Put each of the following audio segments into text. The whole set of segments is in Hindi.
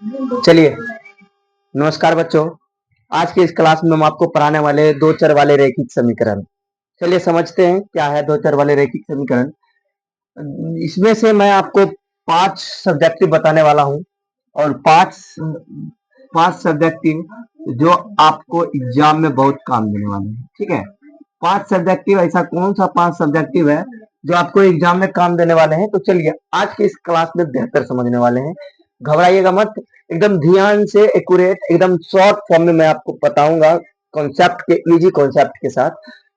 चलिए, नमस्कार बच्चों। आज की इस क्लास में हम आपको पढ़ाने वाले हैं दो चर वाले रैखिक समीकरण। चलिए समझते हैं क्या है दो चर वाले रैखिक समीकरण। इसमें से मैं आपको 5 सब्जेक्टिव बताने वाला हूँ और 5 सब्जेक्टिव जो आपको एग्जाम में बहुत काम देने वाले हैं। ठीक है, 5 सब्जेक्टिव, ऐसा कौन सा 5 सब्जेक्टिव है जो आपको एग्जाम में काम देने वाले हैं? तो चलिए आज के इस क्लास में बेहतर समझने वाले हैं। घबराइएगा मत, एकदम ध्यान से एक्यूरेट, एकदम शॉर्ट फॉर्म में मैं आपको बताऊंगा कॉन्सेप्ट के, इजी कॉन्सेप्ट के साथ।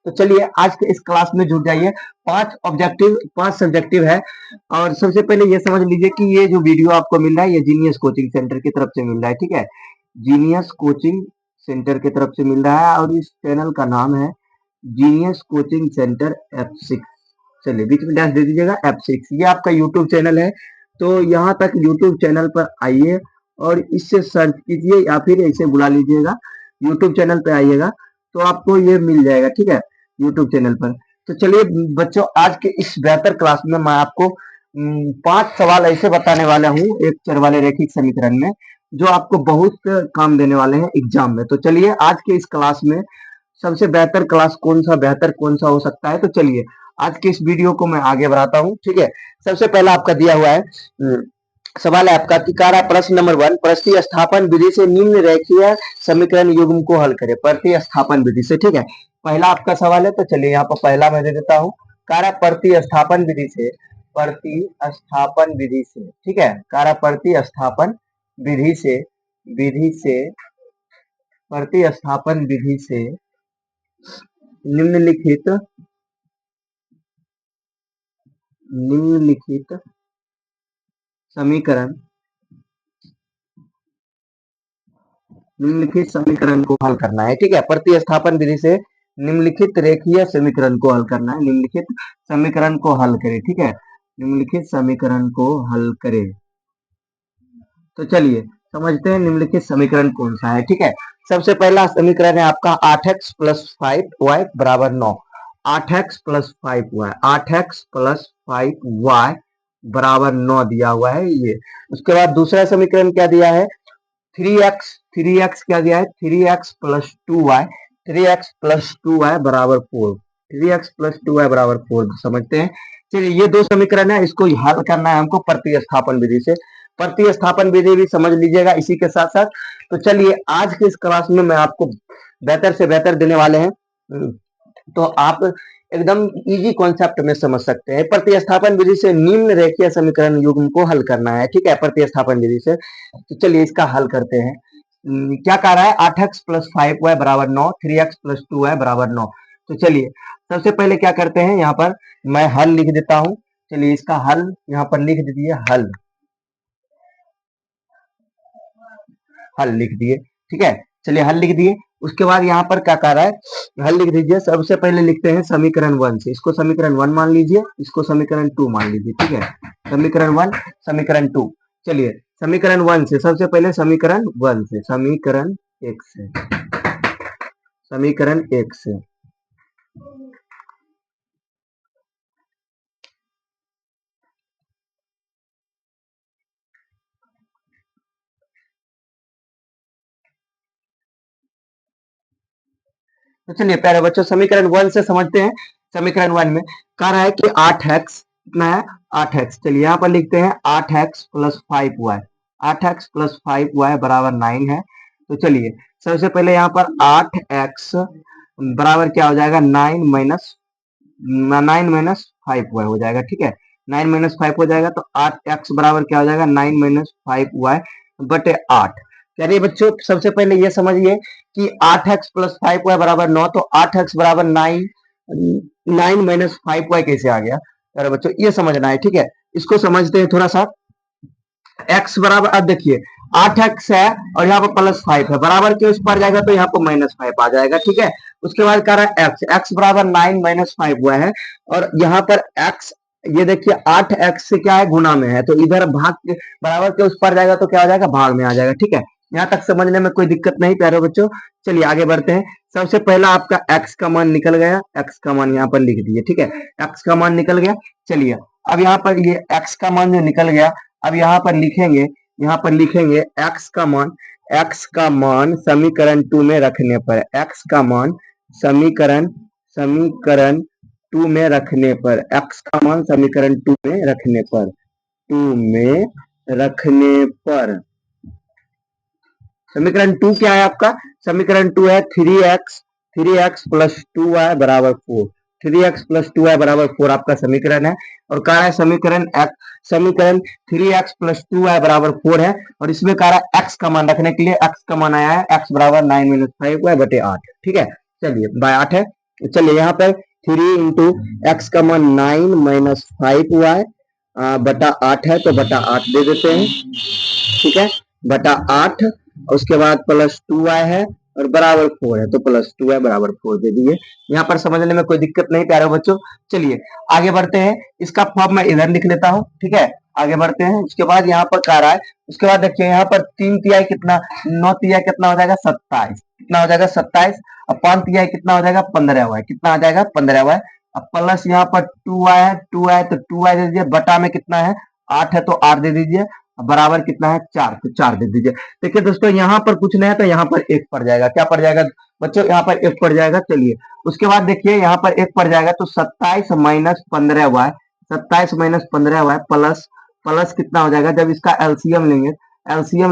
तो चलिए आज के इस क्लास में जुड़ जाइए। 5 सब्जेक्टिव है और सबसे पहले ये समझ लीजिए कि ये जो वीडियो आपको मिल रहा है ये जीनियस कोचिंग सेंटर की तरफ से मिल रहा है। ठीक है, जीनियस कोचिंग सेंटर की तरफ से मिल रहा है और इस चैनल का नाम है जीनियस कोचिंग सेंटर F6। चलिए बीच में डैश दे दीजिएगा, F6 ये आपका यूट्यूब चैनल है। तो यहाँ तक यूट्यूब चैनल पर आइए और इससे सर्च कीजिए या फिर इसे बुला लीजिएगा, यूट्यूब चैनल पे आइएगा तो आपको ये मिल जाएगा। ठीक है, यूट्यूब चैनल पर। तो चलिए बच्चों, आज के इस बेहतर क्लास में मैं आपको 5 सवाल ऐसे बताने वाला हूँ एक चर वाले रैखिक समीकरण में जो आपको बहुत काम देने वाले हैं एग्जाम में। तो चलिए आज के इस क्लास में सबसे बेहतर क्लास कौन सा, बेहतर कौन सा हो सकता है? तो चलिए आज के इस वीडियो को मैं आगे बढ़ाता हूँ। ठीक है, सबसे पहला आपका दिया हुआ है सवाल है आपका कि कारा प्रश्न नंबर 1, प्रतिस्थापन विधि से निम्न रेखीय समीकरण युग्म को हल करें। प्रतिस्थापन विधि से, ठीक है, पहला आपका सवाल है। तो चलिए यहाँ पर पहला मैं दे देता हूँ, कारा प्रतिस्थापन विधि से, प्रतिस्थापन विधि से, ठीक है, कारा प्रतिस्थापन विधि से, विधि से, प्रतिस्थापन विधि से निम्नलिखित, निम्नलिखित समीकरण, निम्नलिखित समीकरण को हल करना है। ठीक है, प्रतिस्थापन विधि से निम्नलिखित रेखीय समीकरण को हल करना है। निम्नलिखित समीकरण को हल करें। ठीक है, निम्नलिखित समीकरण को हल करें। तो चलिए समझते हैं निम्नलिखित समीकरण कौन सा है। ठीक है, सबसे पहला समीकरण है आपका 8x प्लस 5y बराबर 9। 8x plus 5y, 8x plus 5y बराबर 9 दिया हुआ है ये। उसके बाद दूसरा समीकरण क्या दिया है? 3x, 3x क्या दिया है? 3x plus 2y, 3x plus 2y बराबर 4, 3x प्लस 2y बराबर 4 समझते हैं। चलिए ये दो समीकरण है, इसको हल करना है हमको प्रतिस्थापन विधि से। प्रतिस्थापन विधि भी समझ लीजिएगा इसी के साथ साथ। तो चलिए आज के इस क्लास में मैं आपको बेहतर से बेहतर देने वाले हैं, तो आप एकदम इजी कॉन्सेप्ट में समझ सकते हैं। प्रतिस्थापन विधि से निम्न रेखीय समीकरण युग्म को हल करना है। ठीक है, प्रतिस्थापन विधि से। तो चलिए इसका हल करते हैं। क्या कह रहा है? 8x प्लस 5y बराबर 9, 3x प्लस 2y बराबर 9। तो चलिए सबसे पहले क्या करते हैं, यहाँ पर मैं हल लिख देता हूं। चलिए इसका हल यहाँ पर लिख दीजिए, हल, हल लिख दिए। ठीक है, चलिए हल लिख दिए। उसके बाद यहाँ पर क्या कह रहा है, हल लिख दीजिए। सबसे पहले लिखते हैं समीकरण 1 से, इसको समीकरण 1 मान लीजिए, इसको समीकरण 2 मान लीजिए। ठीक है, समीकरण 1, समीकरण 2। चलिए समीकरण 1 से, सबसे पहले समीकरण 1 से, समीकरण 1 से, समीकरण 1 से। तो चलिए प्यारे बच्चों समीकरण 1 से समझते हैं। समीकरण 1 में कह रहा है कि 8x कितना है? 8x। चलिए यहाँ पर लिखते हैं 8x plus 5y, 8x plus 5y बराबर 9 है। तो चलिए सबसे पहले यहाँ पर 8x बराबर क्या हो जाएगा? 9 माइनस 5y हो जाएगा। ठीक है, 9 माइनस 5 हो जाएगा तो 8x बराबर क्या हो जाएगा? 9 माइनस 5y बटे 8। चलिए बच्चों सबसे पहले ये समझिए कि 8x प्लस 5y बराबर 9, तो 8x बराबर 9, 9 माइनस 5y कैसे आ गया? अरे बच्चों ये समझना है। ठीक है, इसको समझते हैं थोड़ा सा। x बराबर, अब देखिए 8x है और यहाँ पर प्लस 5 है, बराबर के उस पर जाएगा तो यहाँ पर माइनस 5 आ जाएगा। ठीक है, उसके बाद कह रहा है x बराबर 9 माइनस 5 हुआ है और यहाँ पर x, ये देखिए 8x से क्या है? गुना में है, तो इधर भाग के बराबर के उस पर जाएगा तो क्या हो जाएगा? भाग में आ जाएगा। ठीक है, यहाँ तक समझने में कोई दिक्कत नहीं प्यारे बच्चों। चलिए आगे बढ़ते हैं। सबसे पहला आपका x का मान निकल गया, x का मान यहाँ पर लिख दिए। ठीक है, x का मान निकल गया। चलिए अब यहाँ पर ये x का मान जो निकल गया, अब यहाँ पर लिखेंगे यहाँ पर लिखेंगे x का मान समीकरण 2 में रखने पर, x का मान समीकरण समीकरण 2 में रखने पर, x का मान समीकरण 2 में रखने पर, 2 में रखने पर, समीकरण 2 क्या है आपका? समीकरण 2 है 3x प्लस 2y बराबर 4, 3x प्लस 2y बराबर 4 आपका समीकरण है। और कह रहा है समीकरण 3x प्लस 2y बराबर 4 है, और इसमें कह रहा है x का मान रखने के लिए, x का मान आया है x बराबर 9 माइनस 5y बटे 8, ठीक है। चलिए बाय 8 है, चलिए यहाँ पर 3 इंटू एक्स का मान 9 माइनस 5y बटा 8 है, तो बटा 8 दे देते हैं, ठीक है, बटा 8, उसके बाद प्लस 2y है और बराबर 4 है, तो प्लस 2y बराबर 4 दे दिए। यहाँ पर समझने में कोई दिक्कत नहीं प्यारे बच्चों। चलिए आगे बढ़ते हैं, इसका फॉर्म मैं इधर लिख लेता हूँ, ठीक है। आगे बढ़ते हैं, उसके बाद यहाँ पर कह रहा है, उसके बाद देखिए यहाँ पर 3 तिहाई कितना, 9 तिहाई कितना हो जाएगा 27, कितना हो जाएगा 27, अब 5 तिहाई कितना हो जाएगा 15y, कितना आ जाएगा 15y, अब प्लस यहाँ पर 2y है, 2y तो 2y दे दीजिए, बटा में कितना है 8 है, तो 8 दे दीजिए, बराबर कितना है 4, तो 4 दे दीजिए। देखिए दोस्तों यहाँ पर कुछ नहीं है, तो यहाँ पर 1 पड़ जाएगा, क्या पड़ जाएगा बच्चों? यहाँ पर 1 पड़ जाएगा। चलिए उसके बाद देखिए यहाँ पर 1 पड़ जाएगा, तो 27 minus 15y, 27 minus 15y plus plus कितना हो जाएगा, जब इसका एलसीएम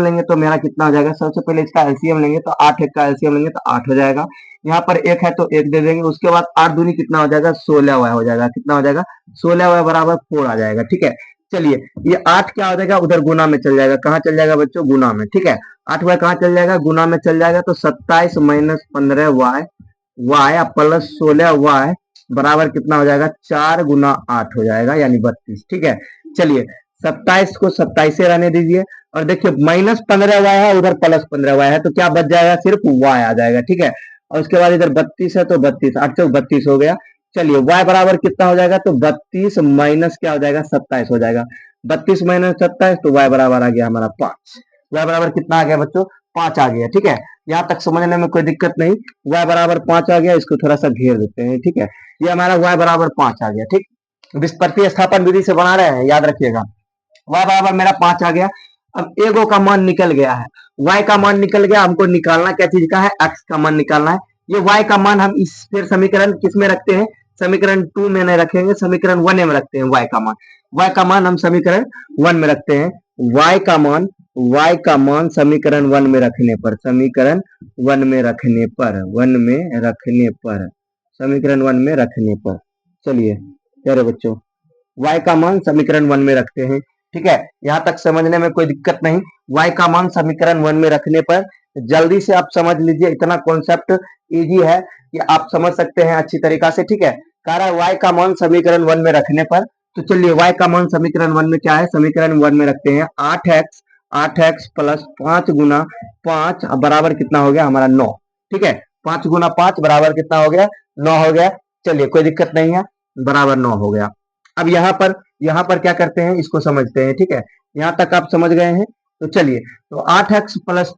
लेंगे तो मेरा कितना हो जाएगा, सबसे पहले इसका एलसीएम लेंगे तो 8 1 का एलसीएम लेंगे तो 8 हो जाएगा, यहाँ पर 1 है तो 1 दे देंगे, उसके बाद 8 दूनी कितना हो जाएगा 16y हो जाएगा, कितना हो जाएगा 16y बराबर 4 आ जाएगा, ठीक है। चलिए ये 8 क्या हो जाएगा, उधर गुना में चल जाएगा, कहाँ चल जाएगा बच्चों, गुना में, ठीक है। 8y कहाँ चल जाएगा, गुना में चल जाएगा, तो 27 minus 15y y plus 16y बराबर कितना हो जाएगा, 4 गुना 8 हो जाएगा, यानी 32, ठीक है। चलिए 27 को 27 से रहने दीजिए, और देखिए माइनस 15y है, उधर प्लस 15y है, तो क्या बच जाएगा, सिर्फ y आ जाएगा, ठीक है। और उसके बाद इधर 32 है, तो 32 8 चौक 32 हो गया। चलिए y बराबर कितना हो जाएगा, तो 32 माइनस क्या हो जाएगा 27 हो जाएगा, 32 माइनस 27, तो y बराबर आ गया हमारा 5, y बराबर कितना आ गया बच्चों, 5 आ गया, ठीक है। यहाँ तक समझने में कोई दिक्कत नहीं, y बराबर 5 आ गया, इसको थोड़ा सा घेर देते हैं, ठीक है। ये हमारा y बराबर 5 आ गया, ठीक, प्रतिस्थापन विधि से बना रहे हैं, याद रखिएगा। y बराबर मेरा 5 आ गया। अब एगो का मान निकल गया है, y का मान निकल गया, हमको निकालना क्या चीज का है, x का मान निकालना है। ये y का मान हम इस फिर समीकरण किस में रखते हैं, समीकरण 2 में नहीं रखेंगे, समीकरण 1 में रखते हैं। y का मान हम समीकरण 1 में रखते हैं। y का मान समीकरण 1 में रखने पर, समीकरण 1 में रखने पर, 1 में रखने पर, समीकरण 1 में रखने पर, चलिए प्यारे बच्चों y का मान समीकरण 1 में रखते हैं, ठीक है। यहाँ तक समझने में कोई दिक्कत नहीं, y का मान समीकरण 1 में रखने पर, जल्दी से आप समझ लीजिए, इतना कॉन्सेप्ट इजी है कि आप समझ सकते हैं अच्छी तरीका से, ठीक है। कह रहा है y का मान समीकरण 1 में रखने पर, तो चलिए y का मान समीकरण 1 में क्या है, समीकरण 1 में रखते हैं 8x प्लस 5 गुना 5 बराबर कितना हो गया हमारा 9, ठीक है। 5 गुना 5 बराबर कितना हो गया, 9 हो गया। चलिए कोई दिक्कत नहीं है, बराबर 9 हो गया। अब यहाँ पर क्या करते हैं, इसको समझते हैं, ठीक है। यहाँ तक आप समझ गए हैं, तो चलिए, तो 8x प्लस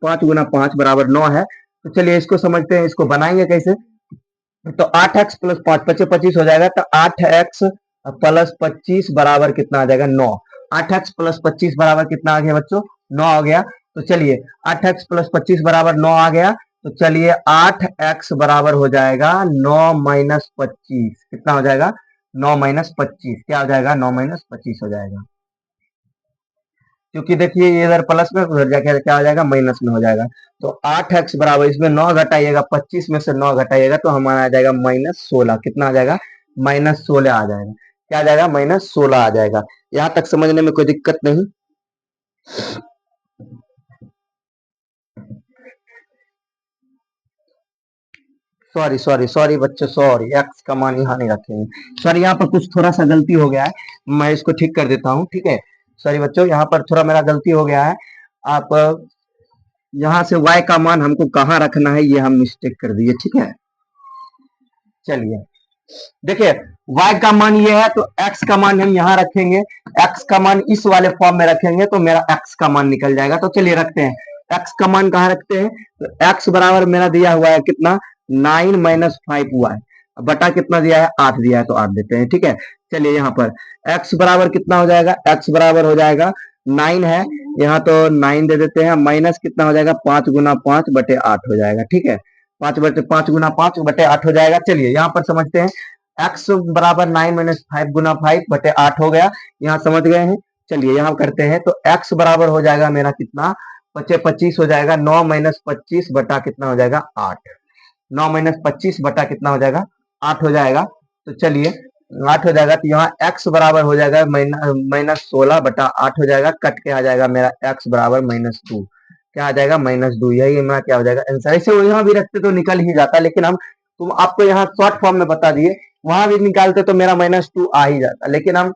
5 गुना 5 बराबर 9 है, तो चलिए इसको समझते हैं, इसको बनाएंगे कैसे। तो 8x प्लस 5 25 25 हो जाएगा, तो 8x प्लस 25 बराबर कितना आ जाएगा 9, 8x प्लस 25 बराबर कितना आ गया बच्चों, 9 आ गया। तो चलिए 8x प्लस 25 बराबर 9 आ गया, तो चलिए 8x बराबर हो जाएगा 9 माइनस 25, कितना हो जाएगा 9 माइनस 25, क्या हो जाएगा 9 माइनस 25 हो जाएगा, क्योंकि देखिए ये इधर प्लस में उधर जाके क्या हो जाएगा माइनस में हो जाएगा। तो 8x बराबर, इसमें 9 घटाइएगा, 25 में से 9 घटाइएगा, तो हमारा आ जाएगा माइनस 16, कितना आ जाएगा माइनस 16 आ जाएगा, क्या आ जाएगा माइनस 16 आ जाएगा। यहाँ तक समझने में कोई दिक्कत नहीं। सॉरी बच्चों, सॉरी एक्स का मान यहाँ नहीं रखेंगे, सॉरी यहाँ पर कुछ थोड़ा सा गलती हो गया है, मैं इसको ठीक कर देता हूँ, ठीक है। सॉरी बच्चों, यहाँ पर थोड़ा मेरा गलती हो गया है। आप यहाँ से y का मान हमको कहाँ रखना है, ये हम मिस्टेक कर दिए, ठीक है। चलिए देखिए y का मान ये है, तो x का मान हम यहाँ रखेंगे, x का मान इस वाले फॉर्म में रखेंगे, तो मेरा x का मान निकल जाएगा। तो चलिए रखते हैं, x का मान कहाँ रखते हैं, तो x बराबर मेरा दिया हुआ है कितना 9 माइनस 5y बटा कितना दिया है 8 दिया है, तो 8 देते हैं, ठीक है। चलिए यहाँ पर x बराबर कितना हो जाएगा, x बराबर हो जाएगा 9 है, यहाँ तो 9 दे देते हैं, माइनस कितना हो जाएगा 5 गुना 5 बटे 8 हो जाएगा। ठीक है, 5 गुना 5 बटे 8 हो जाएगा। चलिए यहाँ पर समझते हैं, x बराबर 9 माइनस 5 गुना 5 बटे 8 हो गया, यहाँ समझ गए हैं। चलिए यहाँ करते हैं, तो x बराबर हो जाएगा मेरा कितना, 25 हो जाएगा, 9 माइनस 25 बटा कितना हो जाएगा 8, 9 माइनस 25 बटा कितना हो जाएगा 8 हो जाएगा। तो चलिए 8 हो जाएगा, तो यहाँ x बराबर हो जाएगा माइनस 16 बटा 8 हो जाएगा, कट के आ जाएगा मेरा x बराबर -2, क्या आ जाएगा -2, यही मेरा क्या हो जाएगा आंसर। ऐसे वो यहाँ भी रखते तो निकल ही जाता, लेकिन हम तुम आपको यहाँ शॉर्ट फॉर्म में बता दिए, वहां भी निकालते तो मेरा -2 आ ही जाता, लेकिन हम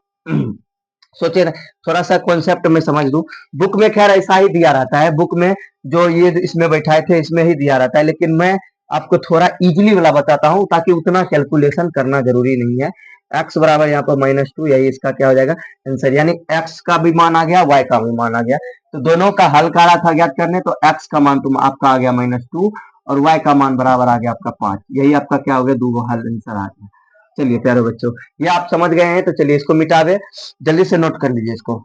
सोचे थोड़ा सा कॉन्सेप्ट में समझ लूं। बुक में खैर ऐसा ही दिया रहता है, बुक में जो ये इसमें बैठाए थे इसमें ही दिया रहता है, लेकिन मैं आपको थोड़ा इजीली वाला बताता हूँ, ताकि उतना कैलकुलेशन करना जरूरी नहीं है। x बराबर यहाँ पर -2, यही इसका क्या हो जाएगा आंसर, यानी x का भी मान आ गया, y का भी मान आ गया। तो दोनों का हल काढ़ा था ज्ञात करने, तो x का मान तुम आपका आ गया -2 और y का मान बराबर आ गया आपका 5, यही आपका क्या हो गया, दो हल आंसर आ गया। चलिए प्यारे बच्चों, ये आप समझ गए हैं, तो चलिए इसको मिटा दे, जल्दी से नोट कर लीजिए, इसको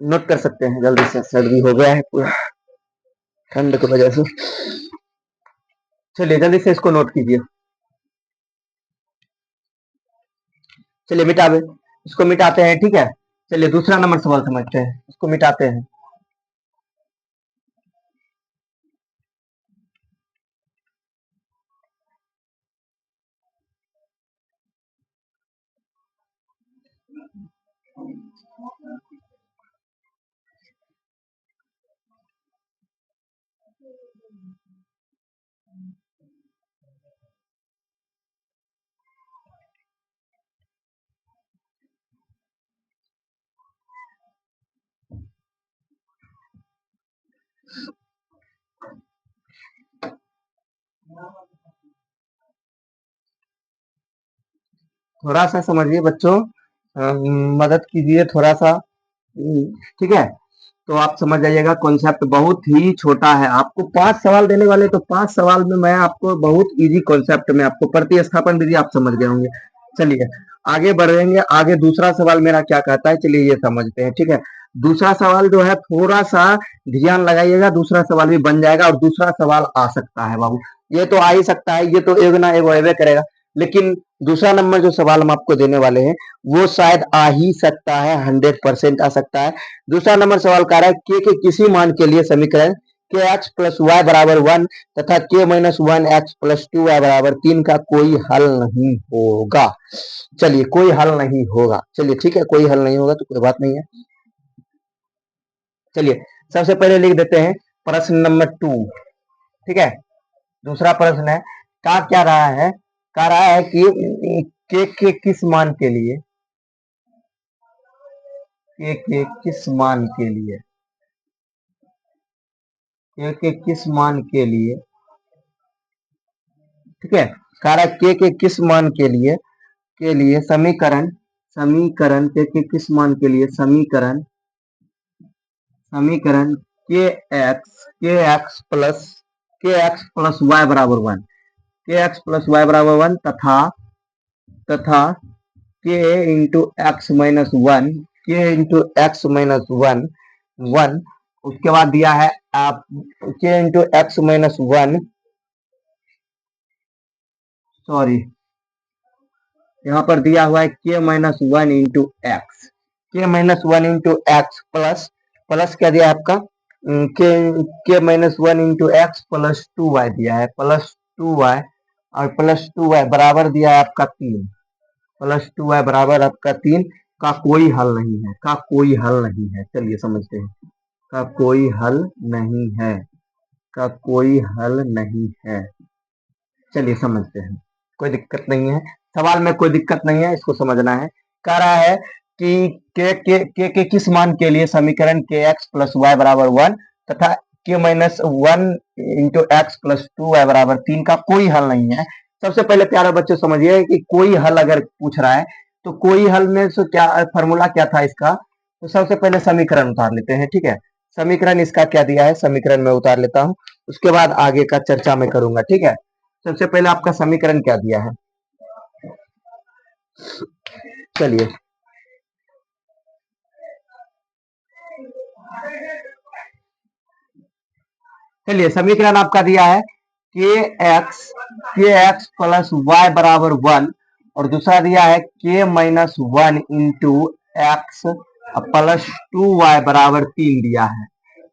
नोट कर सकते हैं जल्दी से, सर्दी हो गया है पूरा ठंड की वजह से। चलिए जल्दी से इसको नोट कीजिए। चलिए मिटा दे, इसको मिटाते हैं, ठीक है। चलिए दूसरा नंबर सवाल समझते हैं, इसको मिटाते हैं। थोड़ा सा समझिए बच्चों, मदद कीजिए थोड़ा सा, ठीक है। तो आप समझ जाइएगा, कॉन्सेप्ट बहुत ही छोटा है, आपको 5 सवाल देने वाले, तो 5 सवाल में मैं आपको बहुत इजी कॉन्सेप्ट में आपको प्रतिस्थापन विधि आप समझ गए होंगे। चलिए आगे बढ़ेंगे, आगे दूसरा सवाल मेरा क्या कहता है, चलिए ये समझते हैं, ठीक है। दूसरा सवाल जो है थोड़ा सा ध्यान लगाइएगा, दूसरा सवाल भी बन जाएगा, और दूसरा सवाल आ सकता है बाबू, ये तो आ ही सकता है, ये तो एक ना एक अबे करेगा, लेकिन दूसरा नंबर जो सवाल हम आपको देने वाले हैं वो शायद आ ही सकता है, 100% आ सकता है। दूसरा नंबर सवाल कह रहा है के किसी मान के लिए समीकरण के एक्स प्लस वाई बराबर 1 तथा k minus 1 x plus 2 y बराबर 3 का कोई हल नहीं होगा। चलिए कोई हल नहीं होगा, चलिए ठीक है, कोई हल नहीं होगा तो कोई बात नहीं है। चलिए सबसे पहले लिख देते हैं प्रश्न नंबर 2, ठीक है। दूसरा प्रश्न है, कहा क्या रहा है, कह रहा है कि के किस मान के लिए, के किस मान के लिए, के किस मान के लिए, ठीक है। कह रहा है के किस मान के लिए समीकरण, समीकरण के किस मान के लिए समीकरण, समीकरण के एक्स प्लस वाई बराबर 1, के एक्स प्लस वाई बराबर 1 तथा तथा के इंटू एक्स माइनस 1, के इंटू एक्स माइनस 1, उसके बाद दिया है आप के इंटू एक्स माइनस 1, सॉरी यहाँ पर दिया हुआ है k minus 1 into x, k minus 1 into x plus, plus क्या दिया है आपका k minus 1 into x plus 2 y दिया है, प्लस 2 वाई, और प्लस 2 वाई बराबर दिया है आपका 3, प्लस 2 वाई बराबर आपका 3 का कोई हल नहीं है, का कोई हल नहीं है। चलिए समझते हैं, का कोई हल नहीं है, का कोई हल नहीं है। चलिए समझते हैं, कोई दिक्कत नहीं है, सवाल में कोई दिक्कत नहीं है, इसको समझना है। कह रहा है कि के किस मान के लिए समीकरण के एक्स प्लस वाई बराबर 1 तथा k minus 1 into x plus 2 y बराबर 3 का कोई हल नहीं है। सबसे पहले प्यारे बच्चों समझिए कि कोई हल अगर पूछ रहा है, तो कोई हल में से क्या फॉर्मूला क्या था इसका, तो सबसे पहले समीकरण उतार लेते हैं, ठीक है। समीकरण इसका क्या दिया है, समीकरण में उतार लेता हूं, उसके बाद आगे का चर्चा मैं करूंगा, ठीक है। सबसे पहले आपका समीकरण क्या दिया है, चलिए चलिए समीकरण आपका दिया है के एक्स प्लस वाई बराबर 1 और दूसरा दिया है k minus 1 into x plus 2 y बराबर 3 दिया है।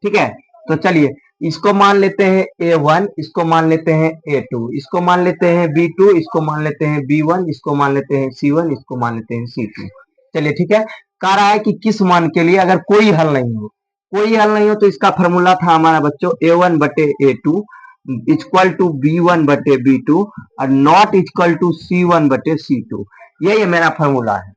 ठीक है, तो चलिए इसको मान लेते हैं a1, इसको मान लेते हैं a2, इसको मान लेते हैं b2, इसको मान लेते हैं b1, इसको मान लेते हैं c1, इसको मान लेते हैं c2। चलिए ठीक है, कह रहा है कि किस मान के लिए अगर कोई हल नहीं हो, कोई हल नहीं हो तो इसका फॉर्मूला था हमारा बच्चों a1 बटे a2 इक्वल टू b1 बटे b2 और नॉट इक्वल टू c1 बटे c2। यही मेरा फॉर्मूला है।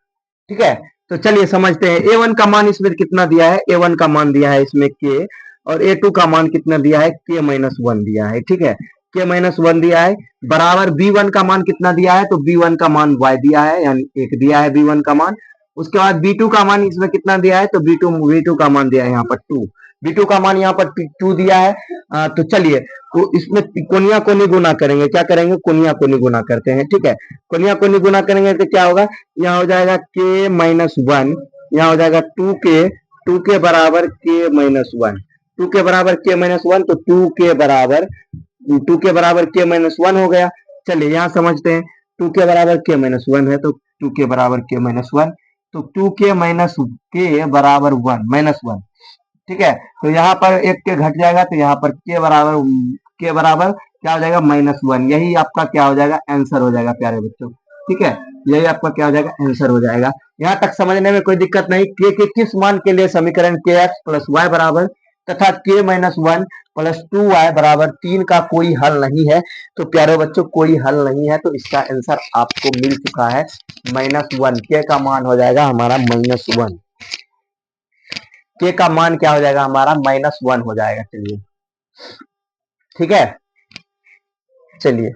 ठीक है, तो चलिए समझते हैं a1 का मान इसमें कितना दिया है, a1 का मान दिया है इसमें k और a2 का मान कितना दिया है k माइनस 1 दिया है। ठीक है, k माइनस 1 दिया है बराबर b1 का मान कितना दिया है, तो b1 का मान y दिया है यानी 1 दिया है b1 का मान। उसके बाद b2 का मान इसमें कितना दिया है, तो b2 का मान दिया है यहाँ पर 2, b2 का मान यहाँ पर 2 दिया है। तो चलिए तो इसमें कोनिया कोनी गुना करेंगे, क्या करेंगे कोनिया कोनी गुना करते हैं। ठीक है, कोनिया कोनी गुना करेंगे तो क्या होगा, यहाँ हो जाएगा k माइनस 1, यहाँ हो जाएगा 2k बराबर k माइनस 1, 2k बराबर k माइनस 1, तो 2k बराबर k माइनस 1 हो गया। चलिए यहाँ समझते हैं 2k बराबर k माइनस 1 है तो 2k बराबर k माइनस 1, तो 2k माइनस k बराबर 1 माइनस 1। ठीक है, तो यहाँ पर एक के घट जाएगा तो यहाँ पर के बराबर क्या हो जाएगा माइनस 1। यही आपका क्या हो जाएगा आंसर हो जाएगा प्यारे बच्चों। ठीक है, यही आपका क्या हो जाएगा आंसर हो जाएगा। यहाँ तक समझने में कोई दिक्कत नहीं। के किस मान के लिए समीकरण के एक्स प्लस वाई बराबर तथा के माइनस 1 प्लस 2 वाई बराबर 3 का कोई हल नहीं है, तो प्यारे बच्चों कोई हल नहीं है तो इसका आंसर आपको मिल चुका है -1। के का मान हो जाएगा हमारा -1, के का मान क्या हो जाएगा हमारा -1 हो जाएगा। चलिए ठीक है, चलिए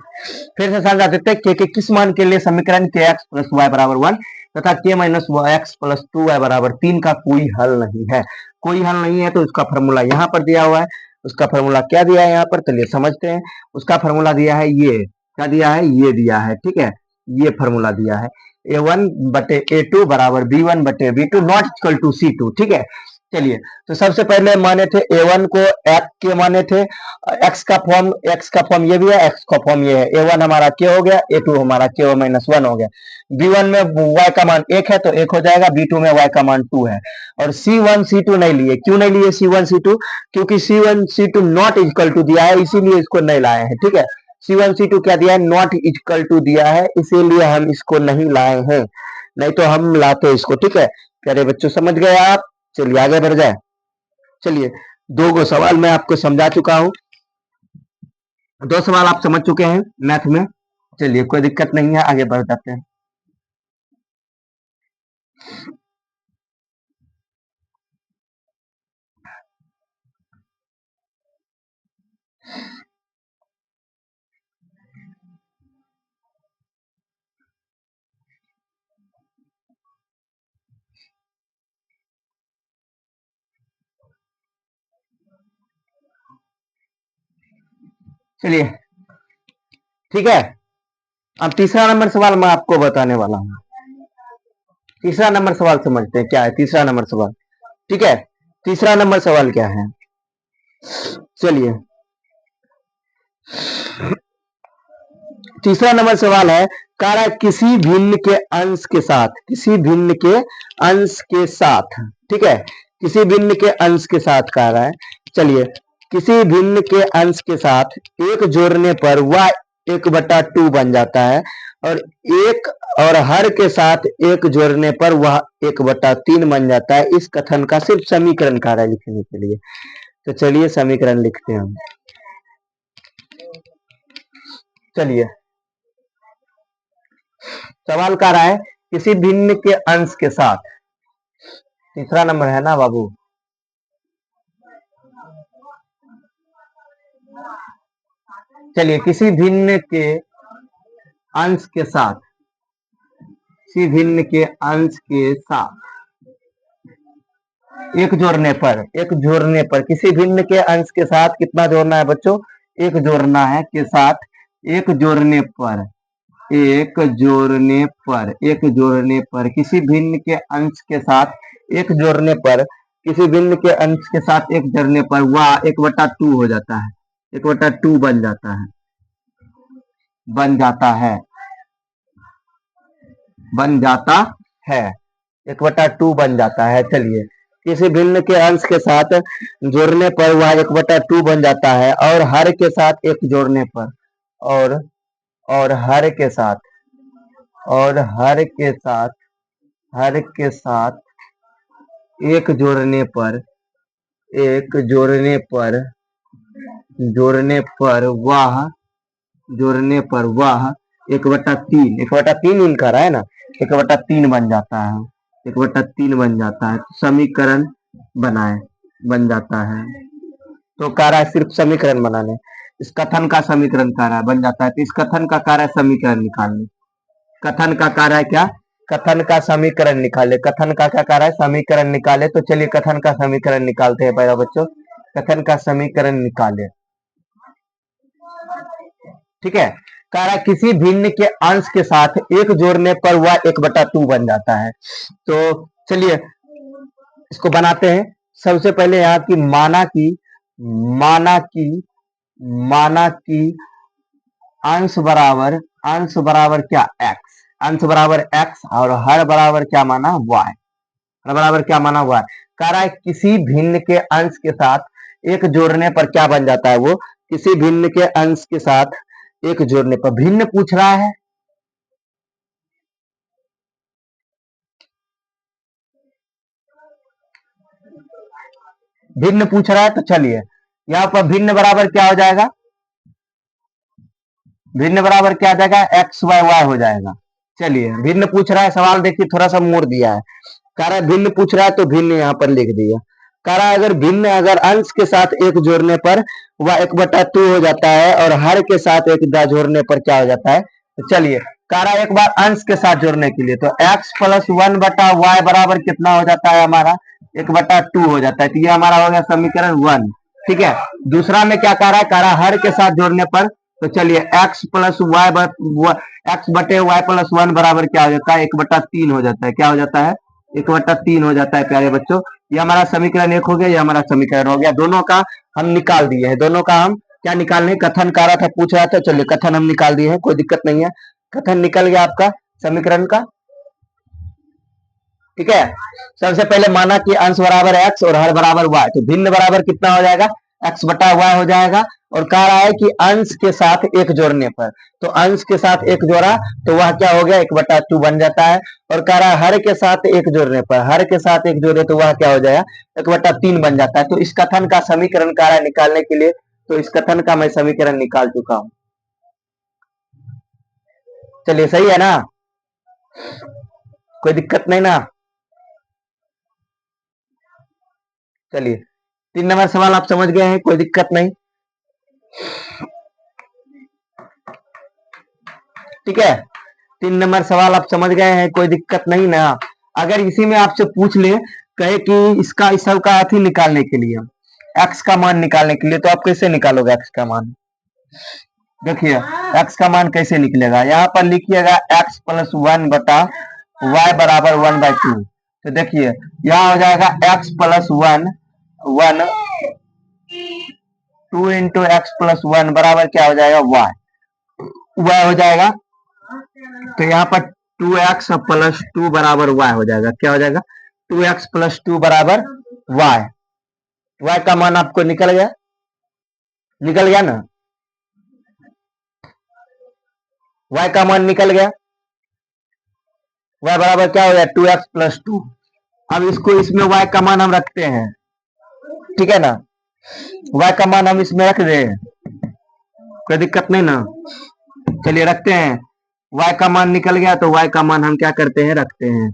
फिर से समझा देते हैं के किस मान के लिए समीकरण के एक्स प्लस वाई बराबर 1 तथा k minus x plus 2 y बराबर 3 का कोई हल नहीं है। कोई हल नहीं है तो उसका फॉर्मूला यहाँ पर दिया हुआ है। उसका फॉर्मूला क्या दिया है यहाँ पर, चलिए समझते हैं। उसका फॉर्मूला दिया है ये, क्या दिया है, ये दिया है। ठीक है, ये फॉर्मूला दिया है a1 बटे a2 बराबर b1 बटे b2 not equal to c2। ठीक है, चलिए तो सबसे पहले माने थे a1 को x के माने थे, x का फॉर्म ये भी है, x का फॉर्म ये है। a1 हमारा k हो गया, a2 हमारा k माइनस 1 हो गया। b1 में y का मान 1 है तो 1 हो जाएगा, b2 में y का मान 2 है। और c1 c2 नहीं लिए, क्यों नहीं लिए c1 c2, क्योंकि c1 c2 not equal to दिया है इसीलिए इसको नहीं लाए हैं। ठीक है, c1 c2 क्या दिया है, नॉट इक्वल टू दिया है इसीलिए हम इसको नहीं लाए हैं, नहीं तो हम लाते इसको। ठीक है प्यारे बच्चों, समझ गए आप। चलिए आगे बढ़ जाए। चलिए दो गो सवाल मैं आपको समझा चुका हूं, 2 सवाल आप समझ चुके हैं मैथ में। चलिए कोई दिक्कत नहीं है, आगे बढ़ जाते हैं। चलिए ठीक है, अब तीसरा नंबर सवाल मैं आपको बताने वाला हूं। तीसरा नंबर सवाल समझते हैं क्या है तीसरा नंबर सवाल। ठीक है, तीसरा नंबर सवाल क्या है, चलिए तीसरा नंबर सवाल है, कार्य किसी भिन्न के अंश के साथ, किसी भिन्न के अंश के साथ, ठीक है, किसी भिन्न के अंश के साथ कार्य है। चलिए किसी भिन्न के अंश के साथ एक जोड़ने पर वह 1/2 बन जाता है और एक और हर के साथ एक जोड़ने पर वह 1/3 बन जाता है। इस कथन का सिर्फ समीकरण कार्य लिखने के लिए, तो चलिए समीकरण लिखते हैं हम। चलिए सवाल कर रहा है किसी भिन्न के अंश के साथ, तीसरा नंबर है ना बाबू। चलिए किसी भिन्न के अंश के साथ, किसी भिन्न के अंश के साथ एक जोड़ने पर, एक जोड़ने पर, किसी भिन्न के अंश के साथ कितना जोड़ना है बच्चों, एक जोड़ना है के साथ, एक जोड़ने पर, एक जोड़ने पर, एक जोड़ने पर, किसी भिन्न के अंश के साथ एक जोड़ने पर, किसी भिन्न के अंश के साथ एक जोड़ने पर वह 1/2 हो जाता है। 1/2 बन जाता है, बन जाता है, बन जाता है, 1/2 बन जाता है। चलिए, किसी भिन्न के अंश के साथ जोड़ने पर वह 1/2 बन जाता है, और हर के साथ एक जोड़ने पर, और और हर के साथ, और हर के साथ, हर के साथ एक जोड़ने पर, एक जोड़ने पर, जोड़ने पर वह, जोड़ने पर वह 1/3, 1/3 इनका रहा है ना, 1/3 बन जाता है, 1/3 बन जाता है। समीकरण बनाए, बन जाता है। तो कह रहा है सिर्फ समीकरण बनाने, इस कथन का समीकरण कह रहा है बन जाता है, तो इस कथन का कार्य है समीकरण निकालने। कथन का कार्य है क्या? कथन का समीकरण निकाले। कथन का क्या कार्य है? समीकरण निकाले। तो चलिए कथन का समीकरण निकालते हैं पहला बच्चों, कथन का समीकरण निकाले। ठीक है, कह रहा है किसी भिन्न के अंश के साथ एक जोड़ने पर वह 1/2 बन जाता है। तो चलिए इसको बनाते हैं। सबसे पहले यहाँ की माना की, माना की, माना की अंश बराबर, अंश बराबर क्या? x, अंश बराबर x, और हर बराबर क्या माना? y, हर बराबर क्या माना? y। कह रहा है किसी भिन्न के अंश के साथ एक जोड़ने पर क्या बन जाता है? वो किसी भिन्न के अंश के साथ एक जोड़ने पर, भिन्न पूछ रहा है, भिन्न पूछ रहा है। तो चलिए यहाँ पर भिन्न बराबर क्या हो जाएगा? भिन्न बराबर क्या आ जाएगा? एक्स वाई वाई हो जाएगा। चलिए भिन्न पूछ रहा है, सवाल देखिए थोड़ा सा मोड़ दिया है। कह रहा है भिन्न पूछ रहा है तो भिन्न यहाँ पर लिख दिया। कह रहा है अगर भिन्न, अगर अंश के साथ एक जोड़ने पर वह 1/2 हो जाता है, और हर के साथ एक जोड़ने पर क्या हो जाता है? तो चलिए कह रहा है एक बार अंश के साथ जोड़ने के लिए, तो x + 1/y बराबर कितना हो जाता है हमारा? 1/2 हो जाता है। तो ये हमारा हो गया समीकरण 1। ठीक है, दूसरा में क्या कह रहा है? कह रहा है हर के साथ जोड़ने पर, तो चलिए x + y, x/y + 1 बराबर क्या हो जाता है? 1/3 हो जाता है। क्या हो जाता है? 1/3 हो जाता है प्यारे बच्चों। ये हमारा समीकरण 1 हो गया, ये हमारा समीकरण हो गया। दोनों का हम निकाल दिए हैं, दोनों का हम क्या निकालने? कथन का रहा था, पूछ रहा था, चलिए कथन हम निकाल दिए हैं, कोई दिक्कत नहीं है। कथन निकल गया आपका समीकरण का। ठीक है, सबसे पहले माना कि अंश बराबर x और हर बराबर y, तो भिन्न बराबर कितना हो जाएगा? x/y हो जाएगा। और कह रहा है कि अंश के साथ एक जोड़ने पर, तो अंश के साथ एक जोड़ा तो वह क्या हो गया? 1/2 बन जाता है। और कह रहा है हर के साथ एक जोड़ने पर, हर के साथ एक जोड़े तो वह क्या हो जाएगा? 1/3 बन जाता है। तो इस कथन का समीकरण कह रहा है निकालने के लिए, तो इस कथन का मैं समीकरण निकाल चुका हूं। चलिए सही है ना, कोई दिक्कत नहीं ना? चलिए 3 नंबर सवाल आप समझ गए हैं, कोई दिक्कत नहीं। ठीक है, 3 नंबर सवाल आप समझ गए हैं, कोई दिक्कत नहीं ना? अगर इसी में आपसे पूछ ले, कहे कि इसका, इस सब का अथी निकालने के लिए, x का मान निकालने के लिए, तो आप कैसे निकालोगे x का मान? देखिए x का मान कैसे निकलेगा, यहाँ पर लिखिएगा x + 1/y बराबर 1/2। तो देखिए यहाँ हो जाएगा x + 1, 1, 2 × x + 1 बराबर क्या हो जाएगा? y, y हो जाएगा। तो यहाँ पर 2x + 2 बराबर y हो जाएगा। क्या हो जाएगा? 2x + 2 बराबर y। y का मान आपको निकल गया, निकल गया ना? y का मान निकल गया, y बराबर क्या हो गया? 2x + 2। अब इसको, इसमें y का मान हम रखते हैं, ठीक है ना? y का मान हम इसमें रख दे, कोई दिक्कत नहीं ना? चलिए रखते हैं, y का मान निकल गया, तो y का मान हम क्या करते हैं? रखते हैं।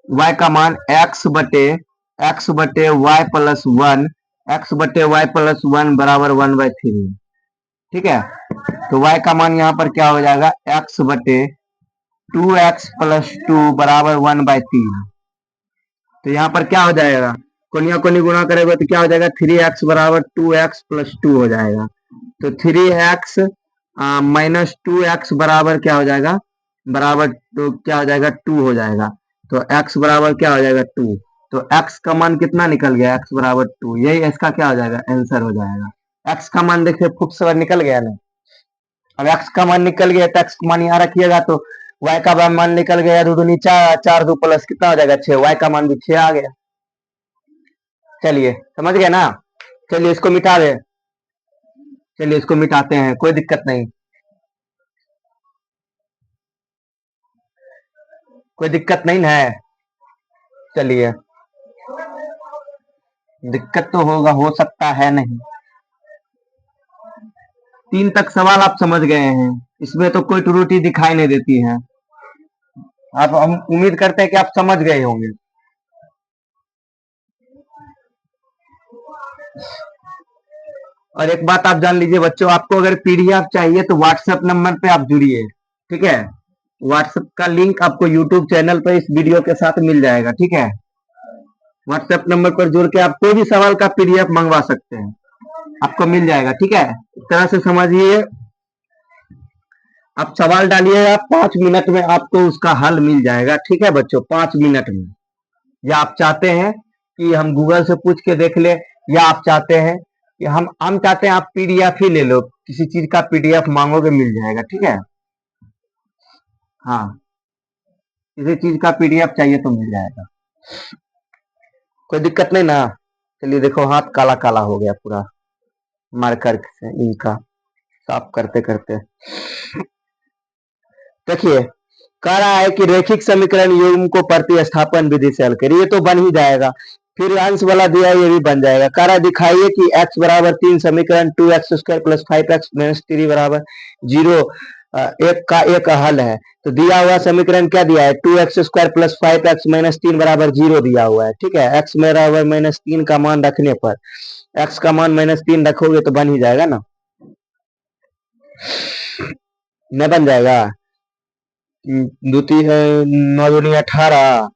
y का मान x/y + 1, x/y + 1 बराबर 1/3। ठीक है, तो y का मान यहाँ पर क्या हो जाएगा? x/2x + 2 बराबर 1/3। तो यहाँ पर क्या हो जाएगा? कोनिया कोनी गुणा करेगा तो क्या हो जाएगा? 3x बराबर 2x + 2 हो जाएगा। तो 3x - 2x बराबर क्या हो जाएगा? बराबर, तो क्या हो जाएगा? 2 हो जाएगा। तो x बराबर क्या हो जाएगा? 2। तो x का मान कितना निकल गया? x बराबर 2। यही इसका क्या हो जाएगा? आंसर हो जाएगा। एक्स का मान देखिए फुट से निकल गया ना। अब एक्स का मान निकल गया तो एक्स का मान यहाँ रखिएगा तो वाई का मान निकल गया, दो दूनी चार, चार दो प्लस कितना हो जाएगा 6, वाई का मान भी 6 आ गया। चलिए समझ गए ना। चलिए इसको मिटा दे, चलिए इसको मिटाते हैं, कोई दिक्कत नहीं, कोई दिक्कत नहीं ना है। चलिए दिक्कत तो होगा, हो सकता है नहीं। 3 तक सवाल आप समझ गए हैं, इसमें तो कोई त्रुटि दिखाई नहीं देती है। आप हम उम्मीद करते हैं कि आप समझ गए होंगे। और एक बात आप जान लीजिए बच्चों, आपको अगर पीडीएफ चाहिए तो व्हाट्सएप नंबर पे आप जुड़िए, ठीक है। व्हाट्सएप का लिंक आपको यूट्यूब चैनल पर इस वीडियो के साथ मिल जाएगा, ठीक है। व्हाट्सएप नंबर पर जुड़ के आप कोई भी सवाल का पीडीएफ मंगवा सकते हैं, आपको मिल जाएगा, ठीक है। इस तरह से समझिए, आप सवाल डालिएगा, 5 मिनट में आपको उसका हल मिल जाएगा, ठीक है बच्चों, 5 मिनट में। या आप चाहते हैं कि हम गूगल से पूछ के देख ले, या आप चाहते हैं कि हम चाहते हैं आप पीडीएफ ही ले लो, किसी चीज का पीडीएफ मांगोगे मिल जाएगा, ठीक है। हाँ, किसी चीज का पीडीएफ चाहिए तो मिल जाएगा, कोई दिक्कत नहीं ना। चलिए देखो हाथ काला काला हो गया पूरा मार्कर से इनका साफ करते करते। देखिए कह रहा है कि रैखिक समीकरण युग्म को प्रतिस्थापन विधि से हल करिए, ये तो बन ही जाएगा। फिर अंश वाला दिया है, ये भी बन जाएगा। कह रहा है दिखाइए कि x बराबर 3 समीकरण 2x² प्लस 5x माइनस 3 बराबर 0 एक का एक हल है। तो दिया हुआ समीकरण क्या दिया है, 2x² प्लस 5x माइनस 3 बराबर 0 दिया हुआ है, ठीक है। x बराबर -3 का मान रखने पर, x का मान -3 रखोगे तो बन ही जाएगा ना, न बन जाएगा। द्वितीय 9 दूनी 18,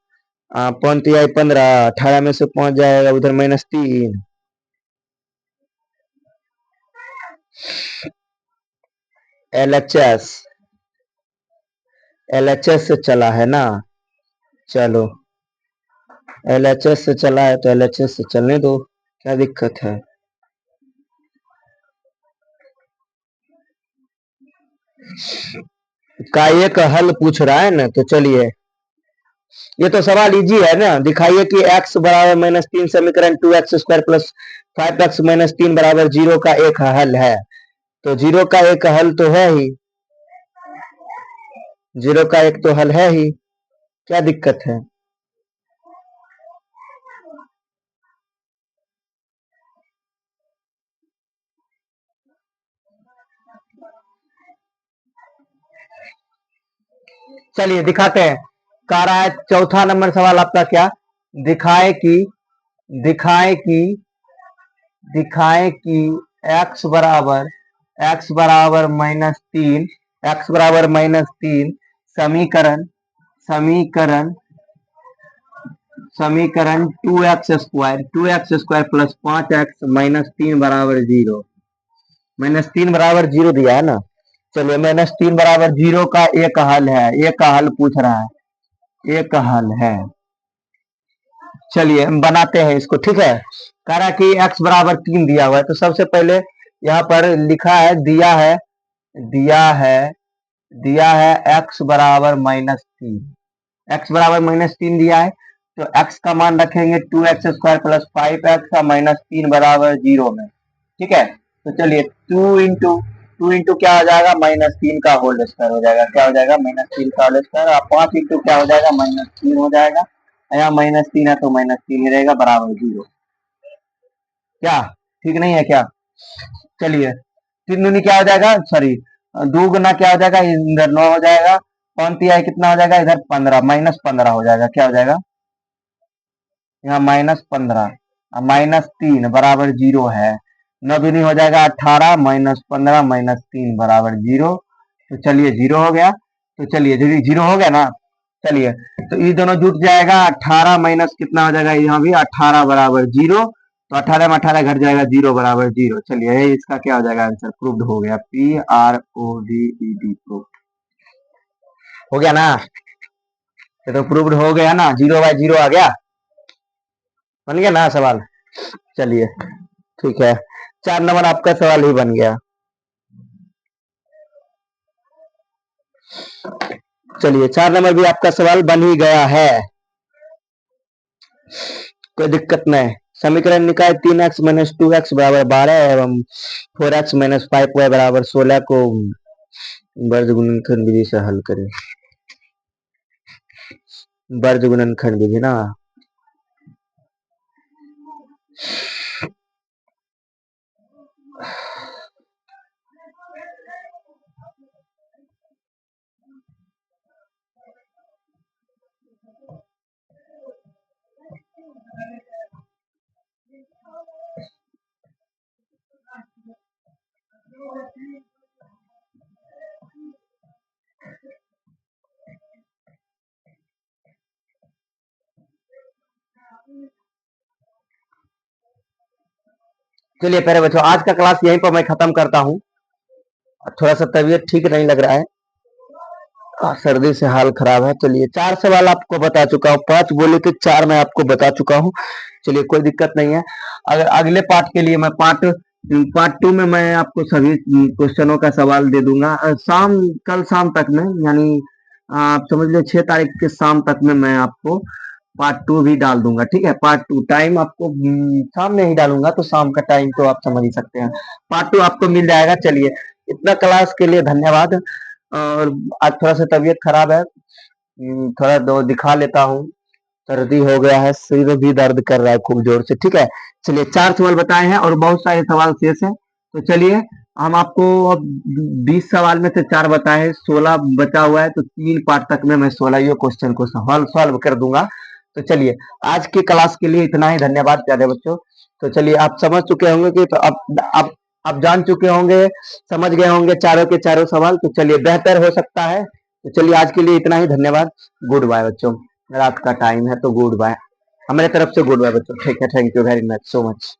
5 तिहाई 15, 18 में से 5 जाएगा उधर -3। एलएचएस, एलएचएस से चला है ना, चलो एलएचएस से चला है तो एलएचएस से चलने दो, क्या दिक्कत है। का एक हल पूछ रहा है ना, तो चलिए ये तो सवाल इजी है ना। दिखाइए कि x बराबर -3 समीकरण 2x² प्लस 5x माइनस 3 बराबर 0 का एक हल है। तो 0 का एक हल तो है ही, 0 का एक तो हल है ही, क्या दिक्कत है। चलिए दिखाते हैं। कह रहा है चौथा नंबर सवाल आपका क्या, दिखाए कि दिखाए कि दिखाए कि x बराबर -3, x बराबर -3 समीकरण समीकरण समीकरण 2x² प्लस 5x माइनस 3 बराबर 0, -3 बराबर 0 दिया है ना। चलिए -3 बराबर 0 का एक हल है, एक हल पूछ रहा है, एक हल है। चलिए हम बनाते हैं इसको, ठीक है। कह रहा है कि x बराबर 3 दिया हुआ है, तो सबसे पहले यहाँ पर लिखा है, दिया है x बराबर -3, x बराबर -3 दिया है, तो x का मान रखेंगे 2x² प्लस 5x का -3 बराबर 0 में, ठीक है। तो चलिए 2 इंटू क्या हो जाएगा, -3 का होल स्क्वायर हो जाएगा, क्या हो जाएगा -3 का होल स्क्वायर, और 5 इंटू क्या हो जाएगा -3 हो जाएगा, यहाँ -3 है तो -3 ही रहेगा बराबर 0, क्या ठीक नहीं है क्या। चलिए 3 दूनी क्या हो जाएगा, सॉरी 2 गुना क्या हो जाएगा, इधर 9 हो जाएगा, 5 तिहाई कितना हो जाएगा, इधर 15, -15 हो जाएगा, क्या हो जाएगा यहाँ -15, -3 बराबर 0 है, 9 दूनी हो जाएगा 18, -15 -3 बराबर 0। तो चलिए 0 हो गया, तो चलिए 0 हो गया ना। चलिए तो ये दोनों जुट जाएगा, 18 माइनस कितना हो जाएगा, यहाँ भी 18 बराबर 0, तो 18 में 18 घट जाएगा, 0 बराबर 0। चलिए इसका क्या हो जाएगा आंसर, प्रूव्ड हो गया, PROVED प्रूव्ड हो गया ना। ये तो प्रूव्ड हो गया ना, 0/0 आ गया, बन गया ना सवाल। चलिए ठीक है, 4 नंबर आपका सवाल ही बन गया। चलिए 4 नंबर भी आपका सवाल बन ही गया है, कोई दिक्कत नहीं। समीकरण निकाय 3x माइनस 2x बराबर 12 एवं 4x माइनस 5y बराबर 16 को वर्ग गुणनखंड विधि से हल करें। वर्ग गुणनखंड विधि ना, चलिए पहले बच्चों आज का क्लास यहीं पर मैं खत्म करता हूँ। थोड़ा सा तबीयत ठीक नहीं लग रहा है, सर्दी से हाल खराब है। चलिए 4 सवाल आपको बता चुका हूँ, 5 बोले थे 4 मैं आपको बता चुका हूँ। चलिए कोई दिक्कत नहीं है। अगर अगले पार्ट के लिए मैं पार्ट 2 में मैं आपको सभी क्वेश्चनों का सवाल दे दूंगा कल शाम तक में, यानी आप समझ लो 6 तारीख के शाम तक में मैं आपको पार्ट 2 भी डाल दूंगा। ठीक है, पार्ट 2 टाइम आपको शाम में ही डालूंगा, तो शाम का टाइम तो आप समझ ही सकते हैं, पार्ट 2 आपको मिल जाएगा। चलिए इतना क्लास के लिए धन्यवाद। और आज थोड़ा सा तबीयत खराब है, थोड़ा दो दिखा लेता हूँ, सर्दी हो गया है, सिर भी दर्द कर रहा है खूब जोर से। ठीक है, चलिए 4 सवाल बताए हैं और बहुत सारे सवाल शेष हैं। तो चलिए हम आपको अब 20 सवाल में से 4 बताए हैं, 16 बचा हुआ है, तो 3 पार्ट तक में मैं 16 क्वेश्चन को सॉल्व कर दूंगा। तो चलिए आज की क्लास के लिए इतना ही, धन्यवाद प्यारे बच्चों। तो चलिए आप समझ चुके होंगे कि, तो आप जान चुके होंगे, समझ गए होंगे चारों के चारों सवाल। तो चलिए बेहतर हो सकता है। तो चलिए आज के लिए इतना ही, धन्यवाद। गुड बाय बच्चों, रात का टाइम है तो गुड बाय, हमारे तरफ से गुड बाय बच्चों। ठीक है, thank you very much, so much.